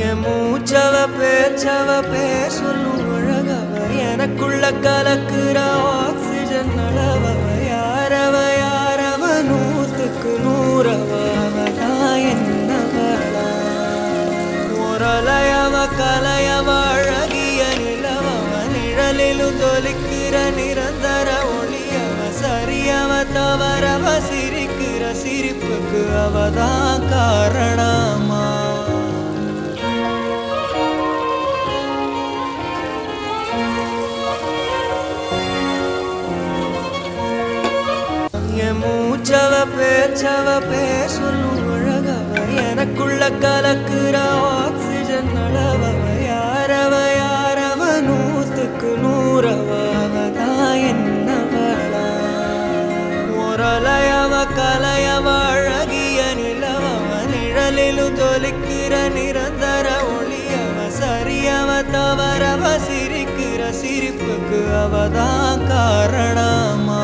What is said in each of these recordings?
என் மூச்சவ பேச்சவ பேர் சொல்லும் அழகவ எனக்குள்ள கலக்குற ஆக்சிஜன் அளவவ யாரவ நூத்துக்கு நூறவதான் என்னவளா ஒரலையவ கலையவ அழகிய நிலவவ நிழலிலும் தொலிக்கிற நிரந்தர ஒளியவ சரியவ தவறவ சிரிக்கிற சிரிப்புக்கு அவதான் காரணமா மூச்சவ பேச்சவ பேர் சொல்லும் அழகவ எனக்குள்ள கலக்குற ஆக்சிஜன் அளவவ யாரவ நூத்துக்கு நூறவதான் என்னவளா ஒரலையவ கலையவ அழகிய நிலவவ நிழலிலும் தொலிக்கிற நிரந்தர ஒளியவ சரியவ தவறவ சிரிக்கிற சிரிப்புக்கு அவதான் காரணமா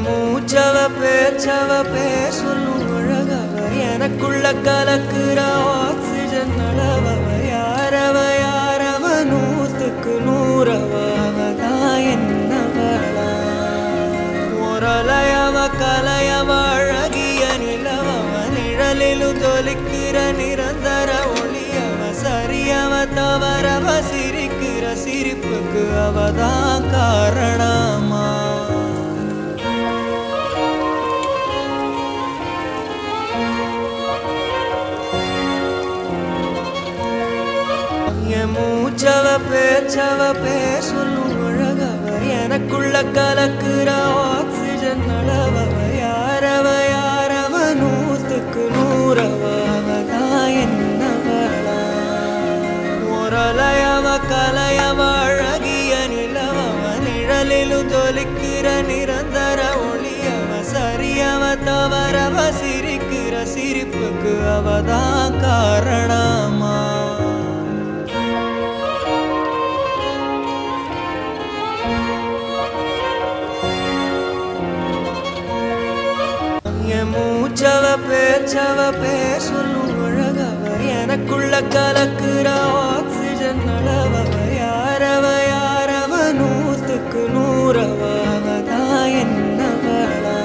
மூச்சவ பேச்சவ பேர் சொல்லும் அழகவ எனக்குள்ள கலக்குற ஆக்சிஜன் அளவவ யாரவ நூத்துக்கு நூறவதான் என்னவளா ஒரலையவ கலையவ அழகிய நிலவவ நிழலிலும் தொலிக்கிற நிரந்தர ஒளியவ சரியவ தவறவ சிரிக்கிற சிரிப்புக்கு அவதான் காரணமா மூச்சவ பேச்சவ பேர் சொல்லும் அழகவ எனக்குள்ள கலக்குற ஆக்சிஜன் அளவவ யாரவ நூத்துக்கு நூறவதான் என்னவளா ஒரலையவ கலையவ அழகிய நிலவவ நிழலிலும் தொலிக்கிற நிரந்தர ஒளியவ சரியவ தவறவ சிரிக்கிற சிரிப்புக்கு அவதான் காரணமா மூச்சவ பேச்சவ பேர் சொல்லும் அழகவ எனக்குள்ள கலக்குற ஆக்சிஜன் அளவவ யாரவ நூத்துக்கு நூறவதான் என்னவளா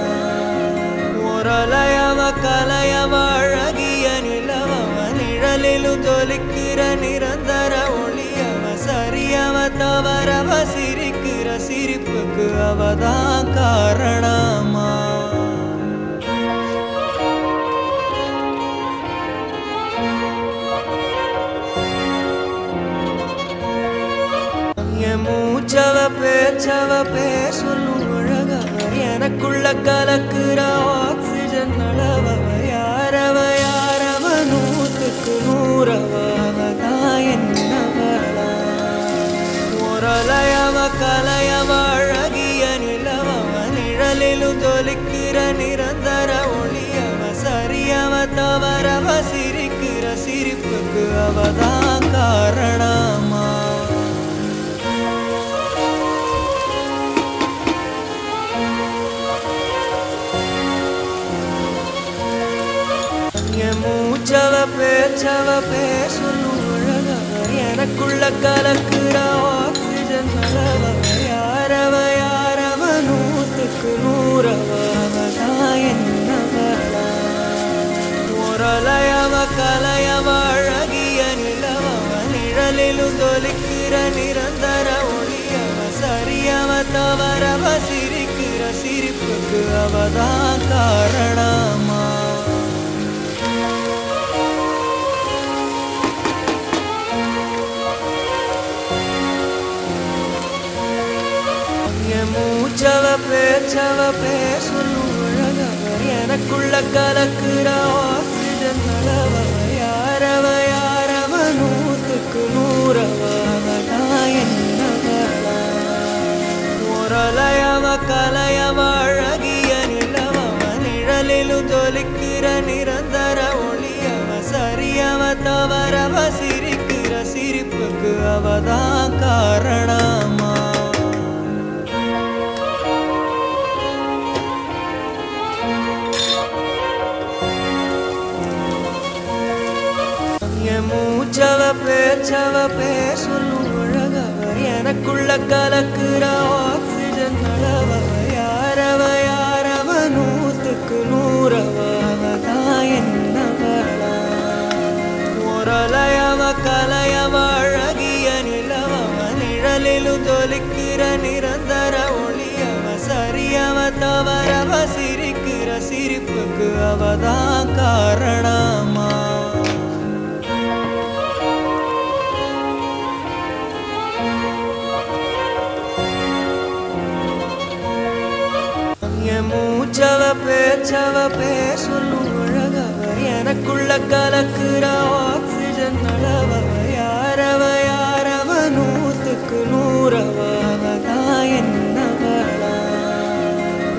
ஒரலையவ கலையவ அழகிய நிலவவ நிழலிலும் தொலிக்கிற நிரந்தர ஒளியவ சரியவ தவறவ சிரிக்கிற சிரிப்புக்கு அவதான் காரணமா மூச்சவ பேச்சவ பேர் சொல்லும் அழகவ எனக்குள்ள கலக்குற ஆக்சிஜன் அளவவ யாரவ நூத்துக்கு நூறவதான் என்னவளா ஒரலையவ கலையவ அழகிய நிலவவ நிழலிலும் தொலிக்கிற நிரந்தர ஒளியவ சரியவ தவறவ சிரிக்கிற சிரிப்புக்கு அவதான் காரணமா மூச்சவ பேச்சவ பேர் சொல்லும் அழகவ எனக்குள்ள கலக்குற ஆக்சிஜன் அளவவ யாரவ நூத்துக்கு நூறவதான் என்னவளா ஒரலையவ கலையவ அழகிய நிலவவ நிழலிலும் தொலிக்கிற நிரந்தர ஒளியவ சரியவ தவறவ சிரிக்கிற சிரிப்புக்கு அவதான் காரணமா மூச்சவ பேச்சவ பேர் சொல்லும் அழகவ எனக்குள்ள கலக்குற ஆக்சிஜன் அளவவ யாரவ நூத்துக்கு நூறவதான் என்னவளா ஒரலையவ கலையவ அழகிய நிலவவ நிழலிலும் தொலிக்கிற நிரந்தர ஒளியவ சரியவ தவறவ சிரிக்கிற சிரிப்புக்கு அவதான் காரணமா பேச்சவ பேர் சொல்லும் அழகவ எனக்குள்ள கலக்குற ஆக்சிஜன் அளவ யாரவ யாரவ நூத்துக்கு நூறவ அவதான் என்னவளா முரலையவ கலையவ அழகிய நிலவவ நிழலிலும் தொலிக்கிற நிரந்தர ஒளியவ சரியவ தவறவ சிரிக்கிற சிரிப்புக்கு அவதான் காரணமா மூச்சவ பேச்சவ பேர் சொல்லும் அழகவ எனக்குள்ள கலக்குற ஆக்சிஜன் அளவவ யாரவ யாரவ நூத்துக்கு நூறவ அவதான் என்னவளா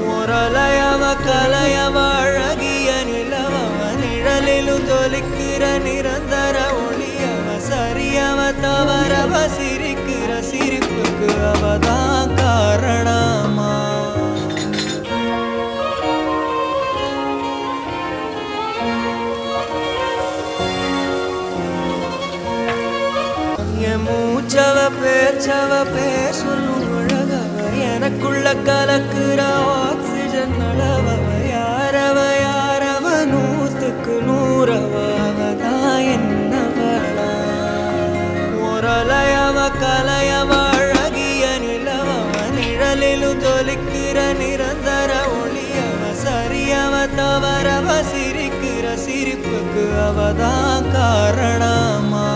முரலையவ கலையவ அழகிய நிலவவ நிழலிலும் தொலிக்கிற நிரந்தர ஒளியவ சரியவ தவறவ சிரிக்கிற சிரிப்புக்கு அவதான் காரணமா மூச்சவ பேச்சவ பேர் சொல்லும் அழகவ எனக்குள்ள கலக்குற ஆக்சிஜன் அளவவ யாரவ யாரவ நூத்துக்கு நூறவ அவதான் என்னவளா முரலையவ கலையவ அழகிய நிலவவ நிழலிலும் தொலிக்கிற நிரந்தர ஒளியவ சரியவ தவறவ சிரிக்கிற சிரிப்புக்கு அவதான் காரணமா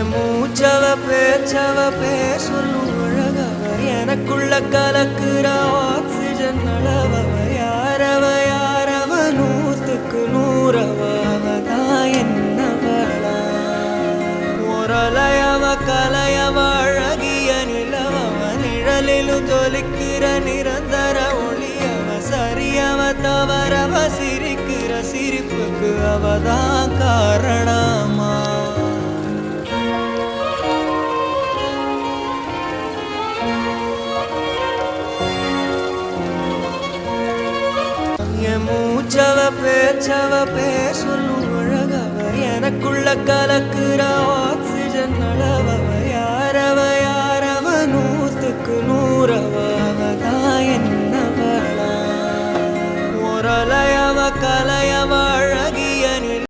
மூச்சவ பேச்சவ பேர் சொல்லும் அழகவ எனக்குள்ள கலக்குற ஆக்சிஜன் அளவவ யாரவ யாரவ நூத்துக்கு நூறவ அவதான் என்னவளா முரலையவ கலையவ அழகிய நிலவவ நிழலிலும் தொலிக்கிற நிரந்தர ஒளியவ சரியவ தவறவ சிரிக்கிற சிரிப்புக்கு அவதான் காரணமா மூச்சவ பேச்சவ பேர் சொல்லும் அழகவ எனக்குள்ள கலக்குற